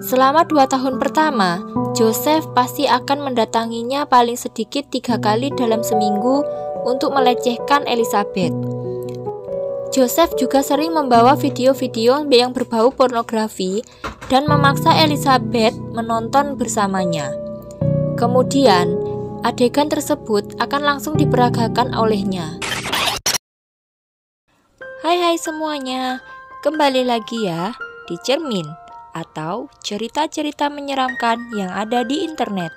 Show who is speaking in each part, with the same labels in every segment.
Speaker 1: Selama 2 tahun pertama, Joseph pasti akan mendatanginya paling sedikit 3 kali dalam seminggu untuk melecehkan Elizabeth. Joseph juga sering membawa video-video yang berbau pornografi dan memaksa Elizabeth menonton bersamanya. Kemudian, adegan tersebut akan langsung diperagakan olehnya. Hai semuanya, kembali lagi ya di Cermin atau cerita-cerita menyeramkan yang ada di internet.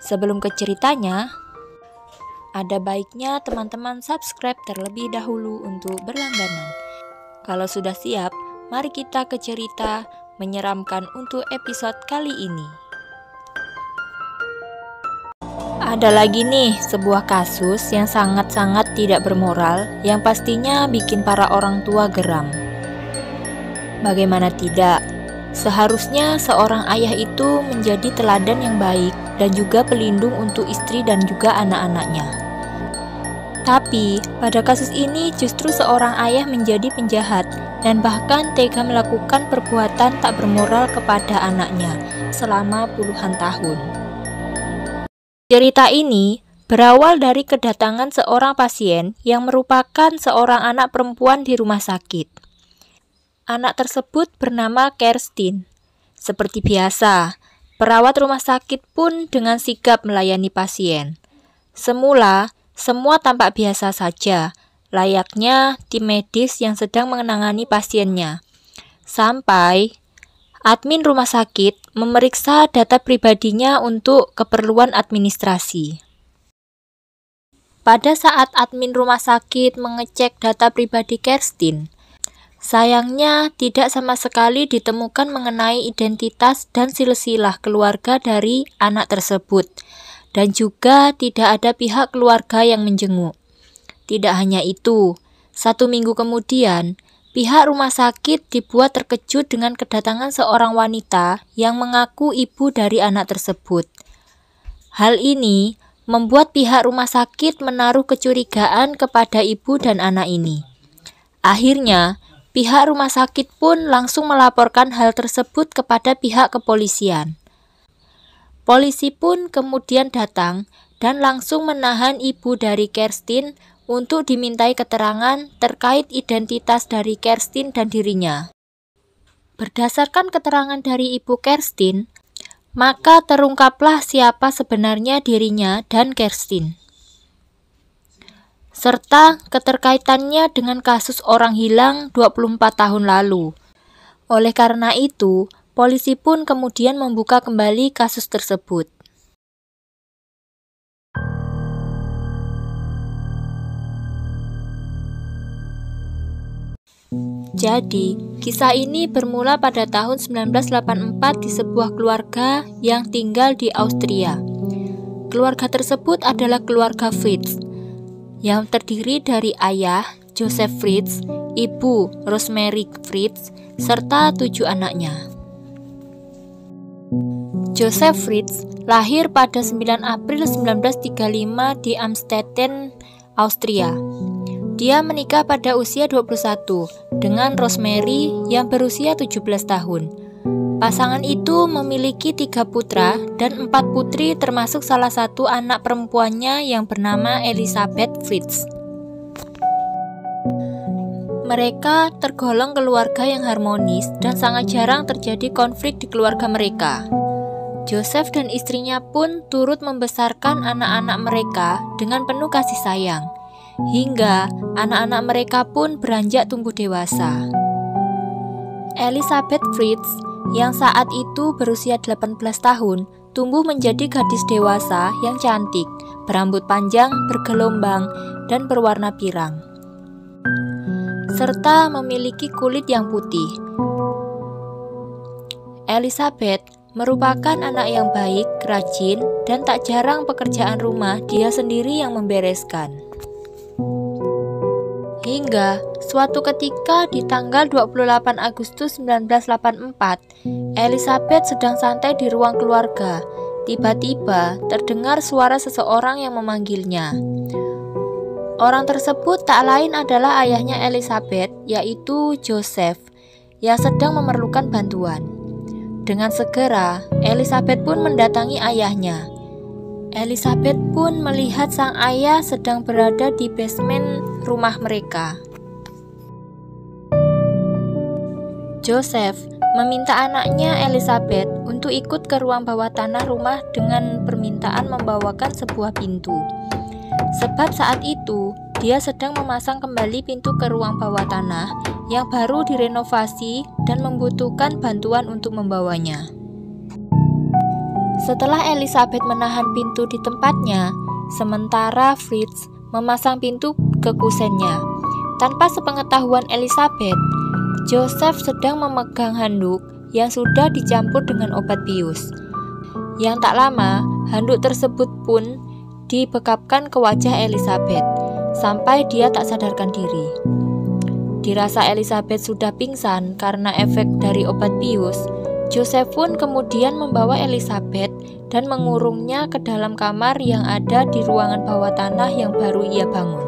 Speaker 1: Sebelum ke ceritanya, ada baiknya teman-teman subscribe terlebih dahulu untuk berlangganan. Kalau sudah siap, mari kita ke cerita menyeramkan untuk episode kali ini. Ada lagi nih sebuah kasus yang sangat-sangat tidak bermoral yang pastinya bikin para orang tua geram. Bagaimana tidak? Seharusnya seorang ayah itu menjadi teladan yang baik dan juga pelindung untuk istri dan juga anak-anaknya. Tapi pada kasus ini justru seorang ayah menjadi penjahat dan bahkan tega melakukan perbuatan tak bermoral kepada anaknya selama puluhan tahun. Cerita ini berawal dari kedatangan seorang pasien yang merupakan seorang anak perempuan di rumah sakit. Anak tersebut bernama Kerstin. Seperti biasa, perawat rumah sakit pun dengan sigap melayani pasien. Semula, semua tampak biasa saja, layaknya tim medis yang sedang menangani pasiennya. Sampai admin rumah sakit memeriksa data pribadinya untuk keperluan administrasi. Pada saat admin rumah sakit mengecek data pribadi Kerstin, sayangnya tidak sama sekali ditemukan mengenai identitas dan silsilah keluarga dari anak tersebut, dan juga tidak ada pihak keluarga yang menjenguk. Tidak hanya itu, 1 minggu kemudian, pihak rumah sakit dibuat terkejut dengan kedatangan seorang wanita yang mengaku ibu dari anak tersebut. Hal ini membuat pihak rumah sakit menaruh kecurigaan kepada ibu dan anak ini. Akhirnya, pihak rumah sakit pun langsung melaporkan hal tersebut kepada pihak kepolisian. Polisi pun kemudian datang dan langsung menahan ibu dari Kerstin untuk dimintai keterangan terkait identitas dari Kerstin dan dirinya. Berdasarkan keterangan dari ibu Kerstin, maka terungkaplah siapa sebenarnya dirinya dan Kerstin, serta keterkaitannya dengan kasus orang hilang 24 tahun lalu. Oleh karena itu, polisi pun kemudian membuka kembali kasus tersebut. Jadi, kisah ini bermula pada tahun 1984 di sebuah keluarga yang tinggal di Austria. Keluarga tersebut adalah keluarga Fritz, yang terdiri dari ayah, Joseph Fritz, ibu, Rosemary Fritz, serta 7 anaknya. Joseph Fritz lahir pada 9 April 1935 di Amstetten, Austria. Dia menikah pada usia 21 dengan Rosemary yang berusia 17 tahun. Pasangan itu memiliki 3 putra dan 4 putri termasuk salah satu anak perempuannya yang bernama Elizabeth Fritz. Mereka tergolong keluarga yang harmonis dan sangat jarang terjadi konflik di keluarga mereka. Joseph dan istrinya pun turut membesarkan anak-anak mereka dengan penuh kasih sayang, hingga anak-anak mereka pun beranjak tumbuh dewasa. Elizabeth Fritz yang saat itu berusia 18 tahun tumbuh menjadi gadis dewasa yang cantik, berambut panjang, bergelombang, dan berwarna pirang, serta memiliki kulit yang putih. Elizabeth merupakan anak yang baik, rajin, dan tak jarang pekerjaan rumah dia sendiri yang membereskan. Hingga suatu ketika di tanggal 28 Agustus 1984, Elizabeth sedang santai di ruang keluarga. Tiba-tiba terdengar suara seseorang yang memanggilnya. Orang tersebut tak lain adalah ayahnya Elizabeth, yaitu Joseph, yang sedang memerlukan bantuan. Dengan segera, Elizabeth pun mendatangi ayahnya. Elizabeth pun melihat sang ayah sedang berada di basement rumah mereka. Joseph meminta anaknya Elizabeth untuk ikut ke ruang bawah tanah rumah dengan permintaan membawakan sebuah pintu. Sebab saat itu, dia sedang memasang kembali pintu ke ruang bawah tanah yang baru direnovasi dan membutuhkan bantuan untuk membawanya. Setelah Elizabeth menahan pintu di tempatnya, sementara Fritz memasang pintu ke kusennya. Tanpa sepengetahuan Elizabeth, Joseph sedang memegang handuk yang sudah dicampur dengan obat bius. Yang tak lama, handuk tersebut pun dibekapkan ke wajah Elizabeth sampai dia tak sadarkan diri. Dirasa Elizabeth sudah pingsan karena efek dari obat bius, Joseph pun kemudian membawa Elizabeth dan mengurungnya ke dalam kamar yang ada di ruangan bawah tanah yang baru ia bangun.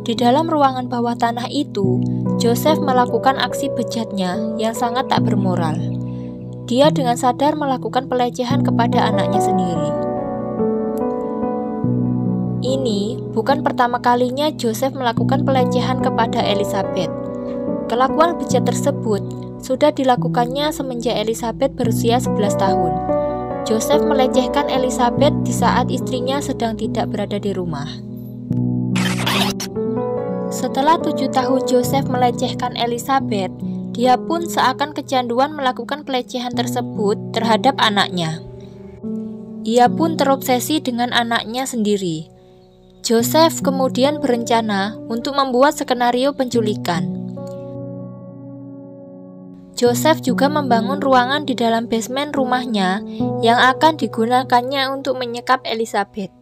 Speaker 1: Di dalam ruangan bawah tanah itu, Joseph melakukan aksi bejatnya yang sangat tak bermoral. Dia dengan sadar melakukan pelecehan kepada anaknya sendiri. Ini bukan pertama kalinya Joseph melakukan pelecehan kepada Elizabeth. Kelakuan bejat tersebut sudah dilakukannya semenjak Elizabeth berusia 11 tahun. Joseph melecehkan Elizabeth di saat istrinya sedang tidak berada di rumah. Setelah 7 tahun Joseph melecehkan Elizabeth, dia pun seakan kecanduan melakukan pelecehan tersebut terhadap anaknya. Ia pun terobsesi dengan anaknya sendiri. Joseph kemudian berencana untuk membuat skenario penculikan. Joseph juga membangun ruangan di dalam basement rumahnya yang akan digunakannya untuk menyekap Elizabeth.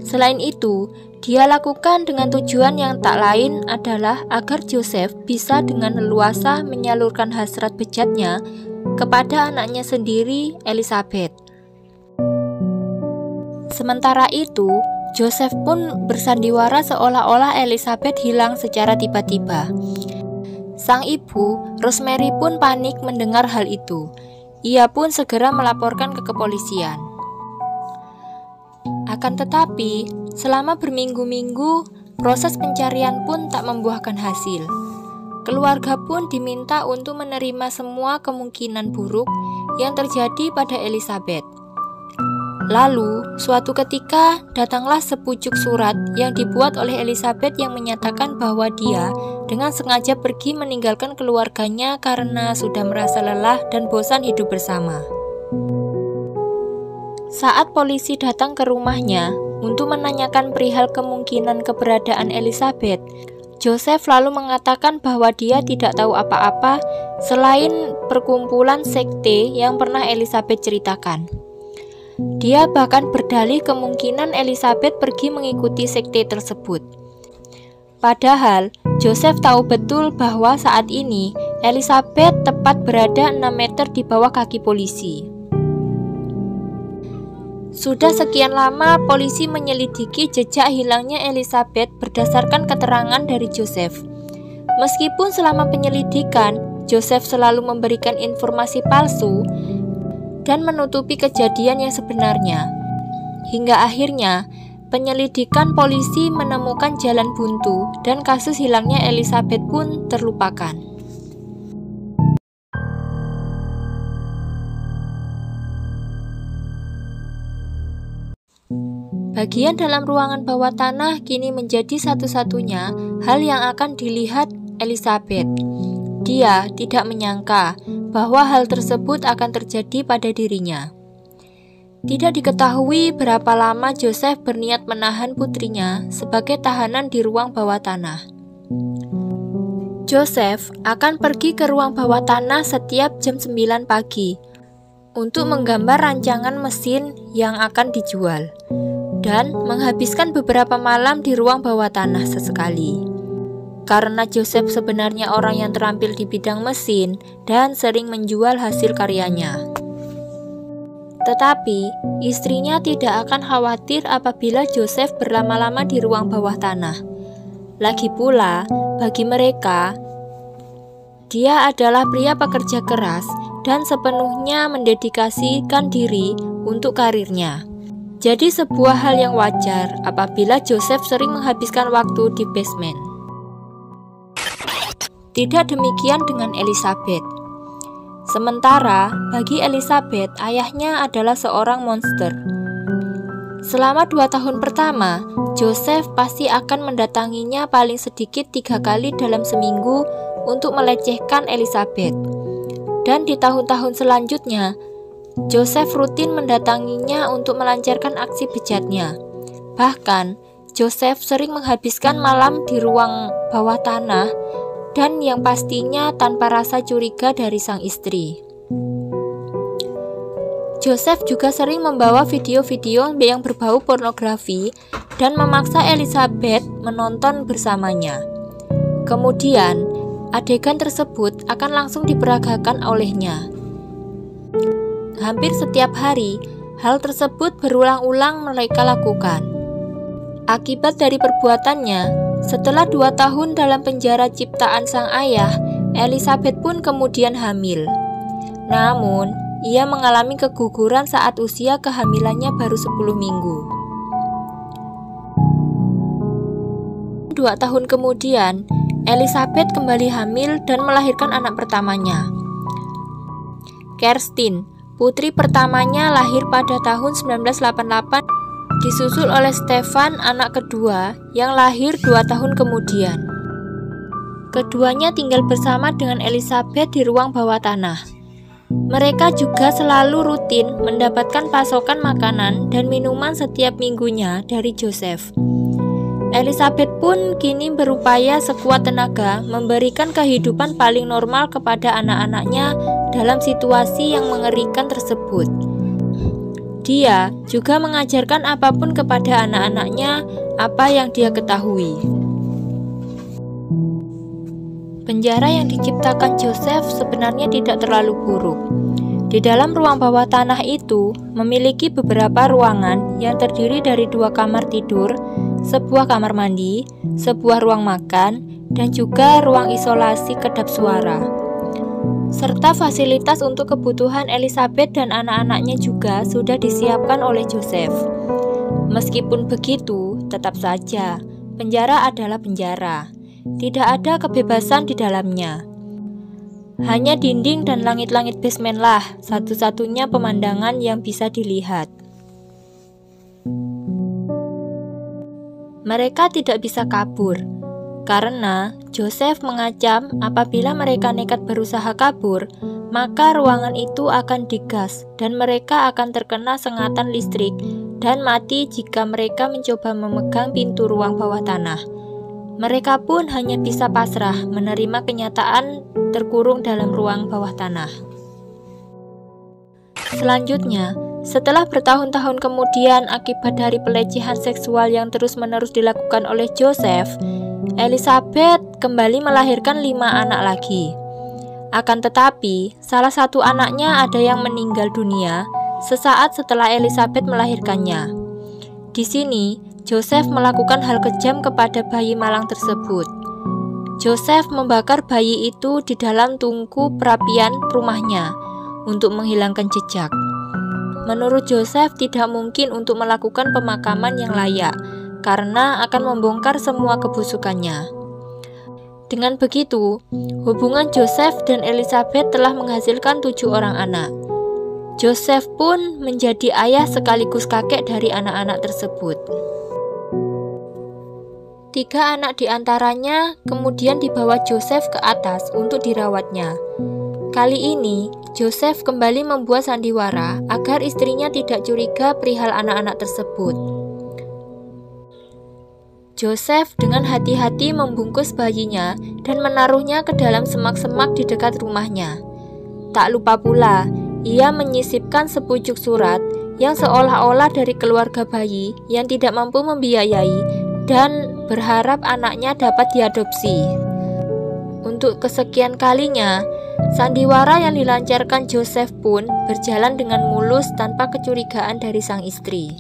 Speaker 1: Selain itu, dia lakukan dengan tujuan yang tak lain adalah agar Joseph bisa dengan leluasa menyalurkan hasrat bejatnya kepada anaknya sendiri, Elizabeth. Sementara itu, Joseph pun bersandiwara seolah-olah Elizabeth hilang secara tiba-tiba. Sang ibu, Rosemary pun panik mendengar hal itu. Ia pun segera melaporkan ke kepolisian. Akan tetapi, selama berminggu-minggu, proses pencarian pun tak membuahkan hasil. Keluarga pun diminta untuk menerima semua kemungkinan buruk yang terjadi pada Elizabeth. Lalu, suatu ketika datanglah sepucuk surat yang dibuat oleh Elizabeth yang menyatakan bahwa dia dengan sengaja pergi meninggalkan keluarganya karena sudah merasa lelah dan bosan hidup bersama. Saat polisi datang ke rumahnya untuk menanyakan perihal kemungkinan keberadaan Elizabeth, Joseph lalu mengatakan bahwa dia tidak tahu apa-apa selain perkumpulan sekte yang pernah Elizabeth ceritakan. Dia bahkan berdalih kemungkinan Elizabeth pergi mengikuti sekte tersebut. Padahal, Joseph tahu betul bahwa saat ini Elizabeth tepat berada 6 meter di bawah kaki polisi. Sudah sekian lama polisi menyelidiki jejak hilangnya Elizabeth berdasarkan keterangan dari Joseph. Meskipun selama penyelidikan, Joseph selalu memberikan informasi palsu dan menutupi kejadian yang sebenarnya. Hingga akhirnya, penyelidikan polisi menemukan jalan buntu dan kasus hilangnya Elizabeth pun terlupakan. Bagian dalam ruangan bawah tanah kini menjadi satu-satunya hal yang akan dilihat Elizabeth. Dia tidak menyangka bahwa hal tersebut akan terjadi pada dirinya. Tidak diketahui berapa lama Joseph berniat menahan putrinya sebagai tahanan di ruang bawah tanah. Joseph akan pergi ke ruang bawah tanah setiap jam 9 pagi untuk menggambar rancangan mesin yang akan dijual dan menghabiskan beberapa malam di ruang bawah tanah sesekali. Karena Joseph sebenarnya orang yang terampil di bidang mesin dan sering menjual hasil karyanya. Tetapi, istrinya tidak akan khawatir apabila Joseph berlama-lama di ruang bawah tanah. Lagi pula, bagi mereka, Dia adalah pria pekerja keras dan sepenuhnya mendedikasikan diri untuk karirnya. Jadi sebuah hal yang wajar apabila Joseph sering menghabiskan waktu di basement. Tidak demikian dengan Elizabeth. Sementara bagi Elizabeth, ayahnya adalah seorang monster. Selama 2 tahun pertama, Joseph pasti akan mendatanginya paling sedikit 3 kali dalam seminggu untuk melecehkan Elizabeth. Dan di tahun-tahun selanjutnya, Joseph rutin mendatanginya untuk melancarkan aksi bejatnya. Bahkan, Joseph sering menghabiskan malam di ruang bawah tanah dan yang pastinya tanpa rasa curiga dari sang istri. Joseph juga sering membawa video-video yang berbau pornografi dan memaksa Elizabeth menonton bersamanya. Kemudian, adegan tersebut akan langsung diperagakan olehnya. Hampir setiap hari, hal tersebut berulang-ulang mereka lakukan. Akibat dari perbuatannya, setelah 2 tahun dalam penjara ciptaan sang ayah, Elizabeth pun kemudian hamil. Namun, ia mengalami keguguran saat usia kehamilannya baru 10 minggu. 2 tahun kemudian, Elizabeth kembali hamil dan melahirkan anak pertamanya. Kerstin, putri pertamanya, lahir pada tahun 1988, disusul oleh Stefan, anak kedua, yang lahir 2 tahun kemudian. Keduanya tinggal bersama dengan Elizabeth di ruang bawah tanah. Mereka juga selalu rutin mendapatkan pasokan makanan dan minuman setiap minggunya dari Joseph. Elizabeth pun kini berupaya sekuat tenaga memberikan kehidupan paling normal kepada anak-anaknya dalam situasi yang mengerikan tersebut. Dia juga mengajarkan apapun kepada anak-anaknya apa yang dia ketahui. Penjara yang diciptakan Joseph sebenarnya tidak terlalu buruk. Di dalam ruang bawah tanah itu memiliki beberapa ruangan yang terdiri dari 2 kamar tidur, sebuah kamar mandi, sebuah ruang makan, dan juga ruang isolasi kedap suara. Serta fasilitas untuk kebutuhan Elizabeth dan anak-anaknya juga sudah disiapkan oleh Joseph. Meskipun begitu, tetap saja penjara adalah penjara. Tidak ada kebebasan di dalamnya. Hanya dinding dan langit-langit basementlah satu-satunya pemandangan yang bisa dilihat. Mereka tidak bisa kabur, karena Joseph mengancam apabila mereka nekat berusaha kabur, maka ruangan itu akan digas dan mereka akan terkena sengatan listrik dan mati jika mereka mencoba memegang pintu ruang bawah tanah. Mereka pun hanya bisa pasrah menerima kenyataan terkurung dalam ruang bawah tanah. Selanjutnya, setelah bertahun-tahun kemudian akibat dari pelecehan seksual yang terus-menerus dilakukan oleh Joseph, Elizabeth kembali melahirkan 5 anak lagi. Akan tetapi, salah satu anaknya ada yang meninggal dunia sesaat setelah Elizabeth melahirkannya. Di sini, Joseph melakukan hal kejam kepada bayi malang tersebut. Joseph membakar bayi itu di dalam tungku perapian rumahnya untuk menghilangkan jejak. Menurut Joseph, tidak mungkin untuk melakukan pemakaman yang layak karena akan membongkar semua kebusukannya. Dengan begitu, hubungan Joseph dan Elizabeth telah menghasilkan 7 orang anak. Joseph pun menjadi ayah sekaligus kakek dari anak-anak tersebut. 3 anak di antaranya kemudian dibawa Joseph ke atas untuk dirawatnya. Kali ini, Joseph kembali membuat sandiwara agar istrinya tidak curiga perihal anak-anak tersebut. Joseph dengan hati-hati membungkus bayinya dan menaruhnya ke dalam semak-semak di dekat rumahnya. Tak lupa pula, ia menyisipkan sepucuk surat yang seolah-olah dari keluarga bayi yang tidak mampu membiayai dan berharap anaknya dapat diadopsi. Untuk kesekian kalinya, sandiwara yang dilancarkan Joseph pun berjalan dengan mulus tanpa kecurigaan dari sang istri.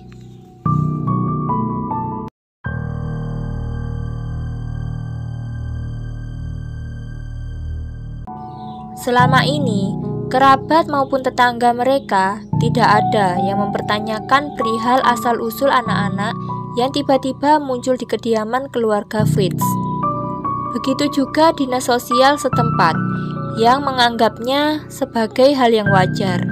Speaker 1: Selama ini, kerabat maupun tetangga mereka tidak ada yang mempertanyakan perihal asal-usul anak-anak yang tiba-tiba muncul di kediaman keluarga Fritz. Begitu juga dinas sosial setempat yang menganggapnya sebagai hal yang wajar.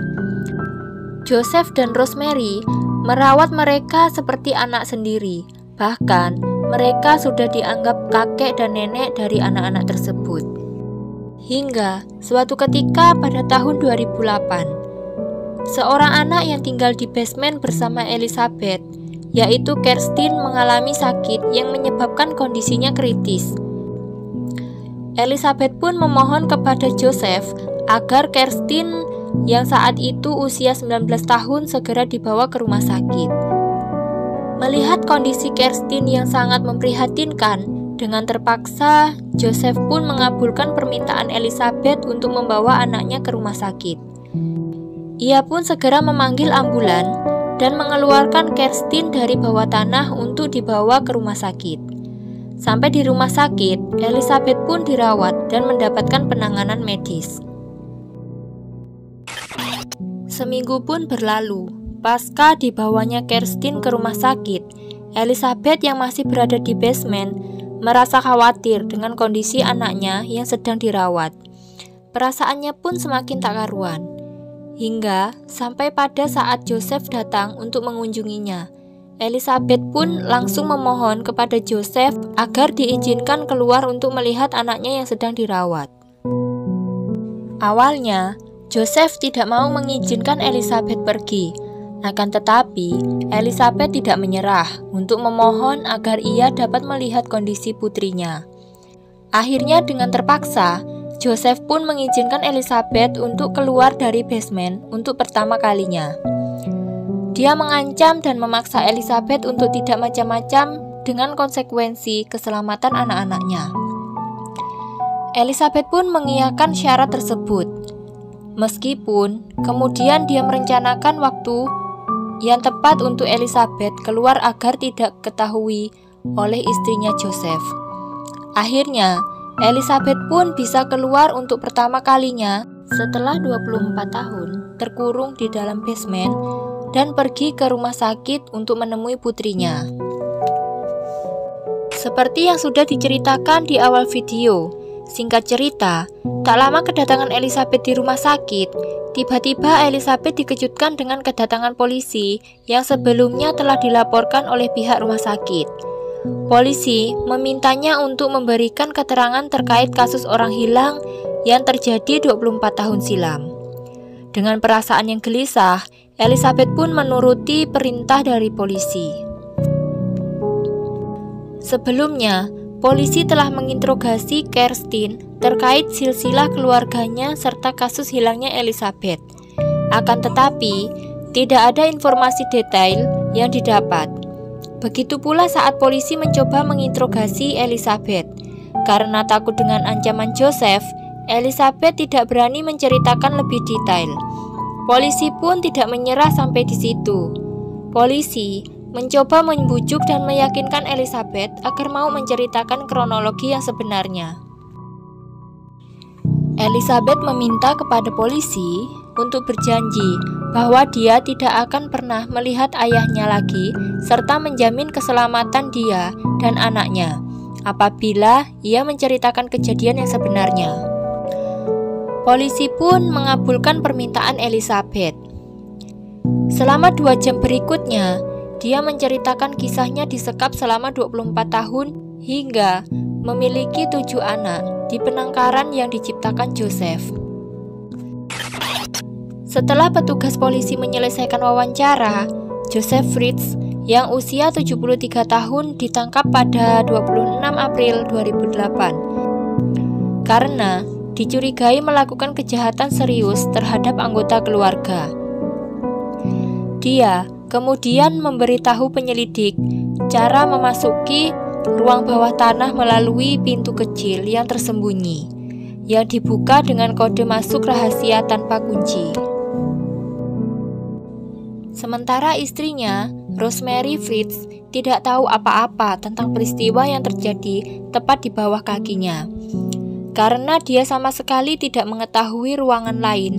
Speaker 1: Joseph dan Rosemary merawat mereka seperti anak sendiri. Bahkan, mereka sudah dianggap kakek dan nenek dari anak-anak tersebut. Hingga suatu ketika pada tahun 2008, seorang anak yang tinggal di basement bersama Elizabeth, yaitu Kerstin, mengalami sakit yang menyebabkan kondisinya kritis. Elizabeth pun memohon kepada Joseph agar Kerstin yang saat itu usia 19 tahun segera dibawa ke rumah sakit. Melihat kondisi Kerstin yang sangat memprihatinkan, dengan terpaksa Joseph pun mengabulkan permintaan Elizabeth untuk membawa anaknya ke rumah sakit. Ia pun segera memanggil ambulan dan mengeluarkan Kerstin dari bawah tanah untuk dibawa ke rumah sakit. Sampai di rumah sakit, Elizabeth pun dirawat dan mendapatkan penanganan medis. Seminggu pun berlalu. Pasca dibawanya Kerstin ke rumah sakit, Elizabeth yang masih berada di basement merasa khawatir dengan kondisi anaknya yang sedang dirawat. Perasaannya pun semakin tak karuan. Hingga sampai pada saat Joseph datang untuk mengunjunginya, Elizabeth pun langsung memohon kepada Joseph agar diizinkan keluar untuk melihat anaknya yang sedang dirawat. Awalnya, Joseph tidak mau mengizinkan Elizabeth pergi. Akan tetapi, Elizabeth tidak menyerah untuk memohon agar ia dapat melihat kondisi putrinya. Akhirnya dengan terpaksa, Joseph pun mengizinkan Elizabeth untuk keluar dari basement untuk pertama kalinya. Dia mengancam dan memaksa Elizabeth untuk tidak macam-macam dengan konsekuensi keselamatan anak-anaknya. Elizabeth pun mengiyakan syarat tersebut. Meskipun kemudian dia merencanakan waktu yang tepat untuk Elizabeth keluar agar tidak ketahui oleh istrinya Joseph. Akhirnya, Elizabeth pun bisa keluar untuk pertama kalinya setelah 24 tahun terkurung di dalam basement dan pergi ke rumah sakit untuk menemui putrinya. Seperti yang sudah diceritakan di awal video, singkat cerita, tak lama kedatangan Elizabeth di rumah sakit, tiba-tiba Elizabeth dikejutkan dengan kedatangan polisi yang sebelumnya telah dilaporkan oleh pihak rumah sakit. Polisi memintanya untuk memberikan keterangan terkait kasus orang hilang yang terjadi 24 tahun silam. Dengan perasaan yang gelisah, Elizabeth pun menuruti perintah dari polisi. Sebelumnya, polisi telah menginterogasi Kerstin terkait silsilah keluarganya serta kasus hilangnya Elizabeth. Akan tetapi, tidak ada informasi detail yang didapat. Begitu pula saat polisi mencoba menginterogasi Elizabeth. Karena takut dengan ancaman Joseph, Elizabeth tidak berani menceritakan lebih detail. Polisi pun tidak menyerah sampai di situ. Polisi mencoba membujuk dan meyakinkan Elizabeth agar mau menceritakan kronologi yang sebenarnya. Elizabeth meminta kepada polisi untuk berjanji bahwa dia tidak akan pernah melihat ayahnya lagi serta menjamin keselamatan dia dan anaknya apabila ia menceritakan kejadian yang sebenarnya. Polisi pun mengabulkan permintaan Elizabeth. Selama 2 jam berikutnya, dia menceritakan kisahnya disekap selama 24 tahun hingga memiliki 7 anak di penangkaran yang diciptakan Joseph. Setelah petugas polisi menyelesaikan wawancara, Joseph Fritz yang usia 73 tahun ditangkap pada 26 April 2008 karena dicurigai melakukan kejahatan serius terhadap anggota keluarga. Dia kemudian memberitahu penyelidik cara memasuki ruang bawah tanah melalui pintu kecil yang tersembunyi, yang dibuka dengan kode masuk rahasia tanpa kunci. Sementara istrinya, Rosemary Fritz, tidak tahu apa-apa tentang peristiwa yang terjadi tepat di bawah kakinya. karena dia sama sekali tidak mengetahui ruangan lain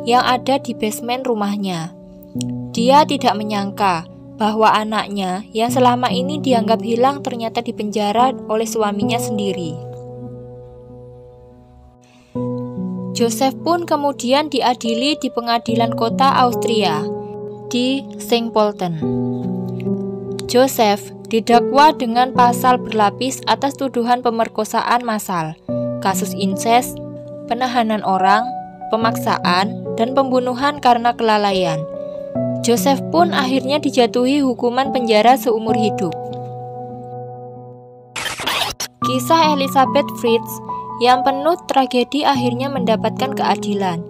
Speaker 1: yang ada di basement rumahnya. Dia tidak menyangka bahwa anaknya yang selama ini dianggap hilang ternyata dipenjara oleh suaminya sendiri. Joseph pun kemudian diadili di pengadilan kota Austria di St. Pölten. Joseph didakwa dengan pasal berlapis atas tuduhan pemerkosaan massal, kasus insest, penahanan orang, pemaksaan, dan pembunuhan karena kelalaian. Joseph pun akhirnya dijatuhi hukuman penjara seumur hidup. Kisah Elisabeth Fritz yang penuh tragedi akhirnya mendapatkan keadilan.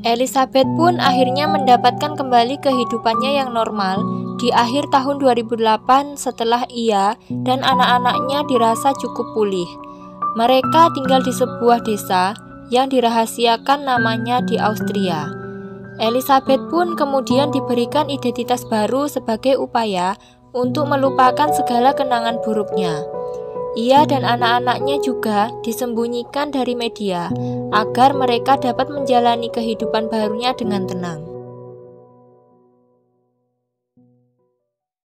Speaker 1: Elisabeth pun akhirnya mendapatkan kembali kehidupannya yang normal di akhir tahun 2008 setelah ia dan anak-anaknya dirasa cukup pulih. Mereka tinggal di sebuah desa yang dirahasiakan namanya di Austria. Elisabeth pun kemudian diberikan identitas baru sebagai upaya untuk melupakan segala kenangan buruknya. Ia dan anak-anaknya juga disembunyikan dari media agar mereka dapat menjalani kehidupan barunya dengan tenang.